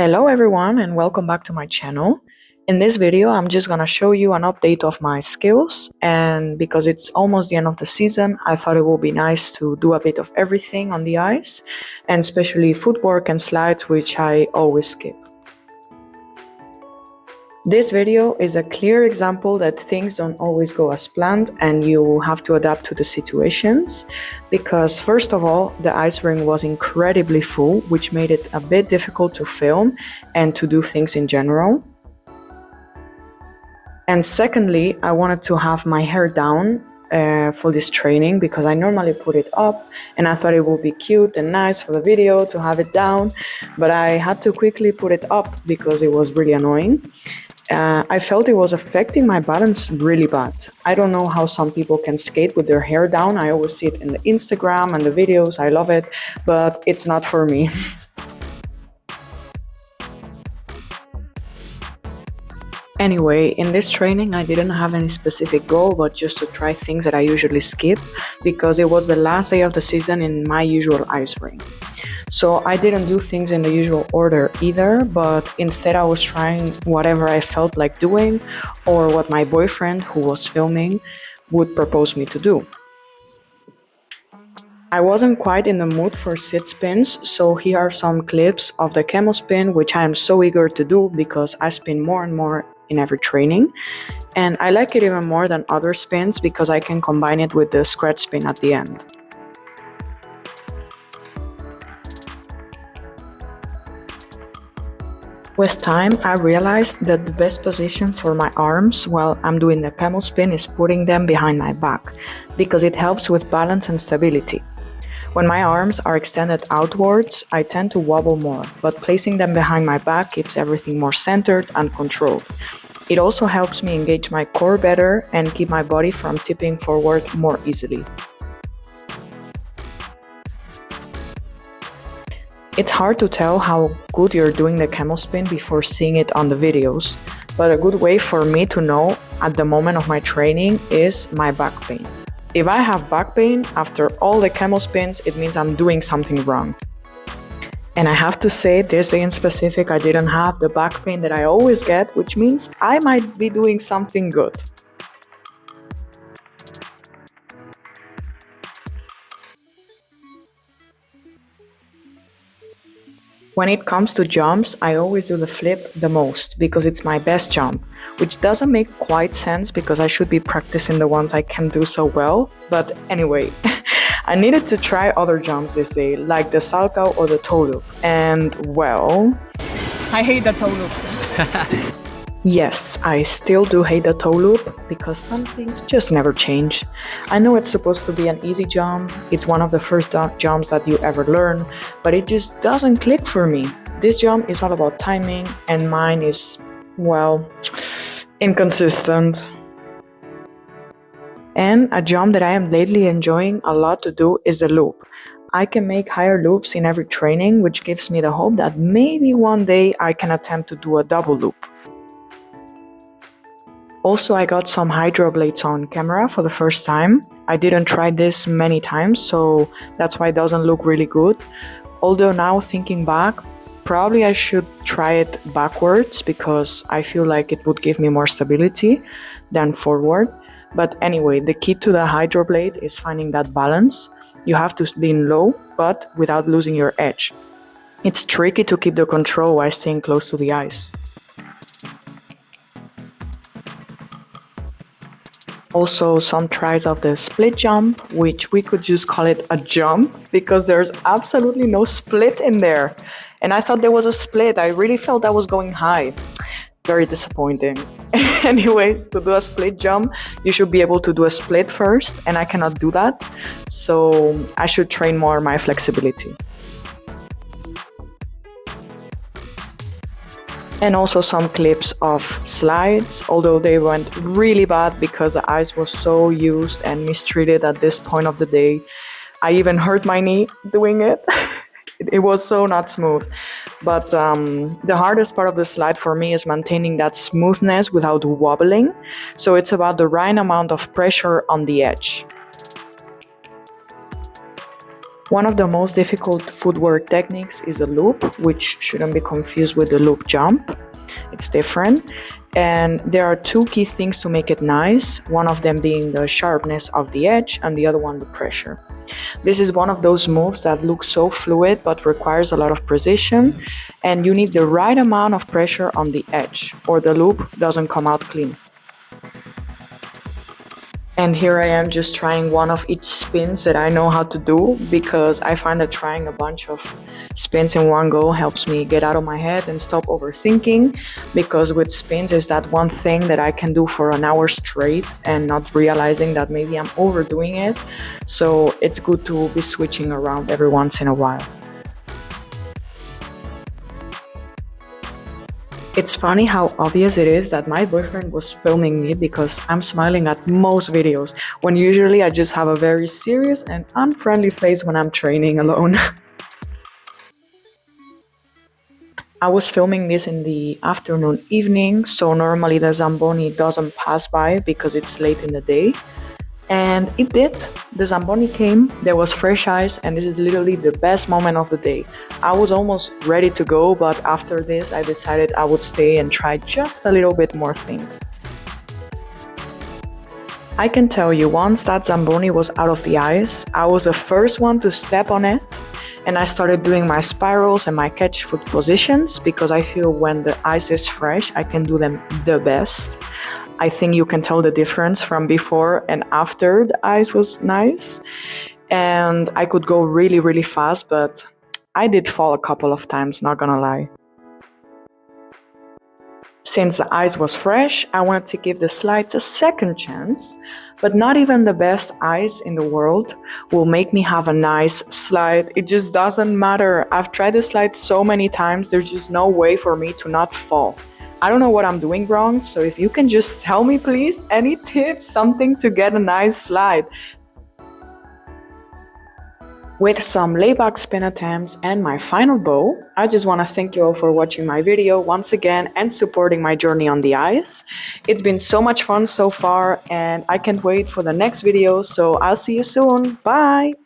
Hello everyone and welcome back to my channel. In this video I'm just gonna show you an update of my skills, and because it's almost the end of the season I thought it would be nice to do a bit of everything on the ice, and especially footwork and slides, which I always skip. This video is a clear example that things don't always go as planned and you have to adapt to the situations, because first of all, the ice rink was incredibly full, which made it a bit difficult to film and to do things in general. And secondly, I wanted to have my hair down for this training because I normally put it up and I thought it would be cute and nice for the video to have it down, but I had to quickly put it up because it was really annoying. I felt it was affecting my balance really bad. I don't know how some people can skate with their hair down. I always see it in the Instagram and the videos. I love it, but it's not for me. Anyway, in this training I didn't have any specific goal, but just to try things that I usually skip because it was the last day of the season in my usual ice rink. So I didn't do things in the usual order either, but instead I was trying whatever I felt like doing or what my boyfriend, who was filming, would propose me to do. I wasn't quite in the mood for sit spins, so here are some clips of the camel spin, which I am so eager to do because I spin more and more in every training. And I like it even more than other spins because I can combine it with the scratch spin at the end. With time, I realized that the best position for my arms while I'm doing the camel spin is putting them behind my back, because it helps with balance and stability. When my arms are extended outwards, I tend to wobble more, but placing them behind my back keeps everything more centered and controlled. It also helps me engage my core better and keep my body from tipping forward more easily. It's hard to tell how good you're doing the camel spin before seeing it on the videos, but a good way for me to know at the moment of my training is my back pain. If I have back pain after all the camel spins, it means I'm doing something wrong. And I have to say, this day in specific, I didn't have the back pain that I always get, which means I might be doing something good. When it comes to jumps, I always do the flip the most because it's my best jump, which doesn't make quite sense because I should be practicing the ones I can do so well. But anyway, I needed to try other jumps this day, like the salchow or the toe loop. And well, I hate the toe loop. yes, I still do hate the toe loop because some things just never change. I know it's supposed to be an easy jump, it's one of the first jumps that you ever learn, but it just doesn't click for me. This jump is all about timing and mine is, well, inconsistent. And a jump that I am lately enjoying a lot to do is the loop. I can make higher loops in every training, which gives me the hope that maybe one day I can attempt to do a double loop. Also, I got some hydro blades on camera for the first time. I didn't try this many times, so that's why it doesn't look really good. Although now thinking back, probably I should try it backwards because I feel like it would give me more stability than forward. But anyway, the key to the hydro blade is finding that balance. You have to lean low, but without losing your edge. It's tricky to keep the control while staying close to the ice. Also, some tries of the split jump, which we could just call it a jump because there's absolutely no split in there. And I thought there was a split. I really felt I was going high. Very disappointing. Anyways, to do a split jump, you should be able to do a split first, and I cannot do that. So I should train more my flexibility. And also some clips of slides, although they went really bad because the ice was so used and mistreated at this point of the day. I even hurt my knee doing it. It was so not smooth. But the hardest part of the slide for me is maintaining that smoothness without wobbling. So it's about the right amount of pressure on the edge. One of the most difficult footwork techniques is a loop, which shouldn't be confused with the loop jump. It's different. And there are two key things to make it nice, one of them being the sharpness of the edge and the other one the pressure. This is one of those moves that looks so fluid but requires a lot of precision, and you need the right amount of pressure on the edge or the loop doesn't come out clean. And here I am just trying one of each spins that I know how to do, because I find that trying a bunch of spins in one go helps me get out of my head and stop overthinking, because with spins is that one thing that I can do for an hour straight and not realizing that maybe I'm overdoing it. So it's good to be switching around every once in a while. It's funny how obvious it is that my boyfriend was filming me, because I'm smiling at most videos, when usually I just have a very serious and unfriendly face when I'm training alone. I was filming this in the afternoon evening, so normally the Zamboni doesn't pass by because it's late in the day. And it did. The Zamboni came, there was fresh ice, and this is literally the best moment of the day. I was almost ready to go, but after this I decided I would stay and try just a little bit more things. I can tell you, once that Zamboni was out of the ice, I was the first one to step on it, and I started doing my spirals and my catch foot positions, because I feel when the ice is fresh, I can do them the best. I think you can tell the difference from before and after the ice was nice. And I could go really, really fast, but I did fall a couple of times, not gonna lie. Since the ice was fresh, I wanted to give the slides a second chance, but not even the best ice in the world will make me have a nice slide. It just doesn't matter. I've tried the slide so many times, there's just no way for me to not fall. I don't know what I'm doing wrong, so if you can just tell me please, any tips, something to get a nice slide. With some layback spin attempts and my final bow, I just want to thank you all for watching my video once again and supporting my journey on the ice. It's been so much fun so far, and I can't wait for the next video, so I'll see you soon. Bye!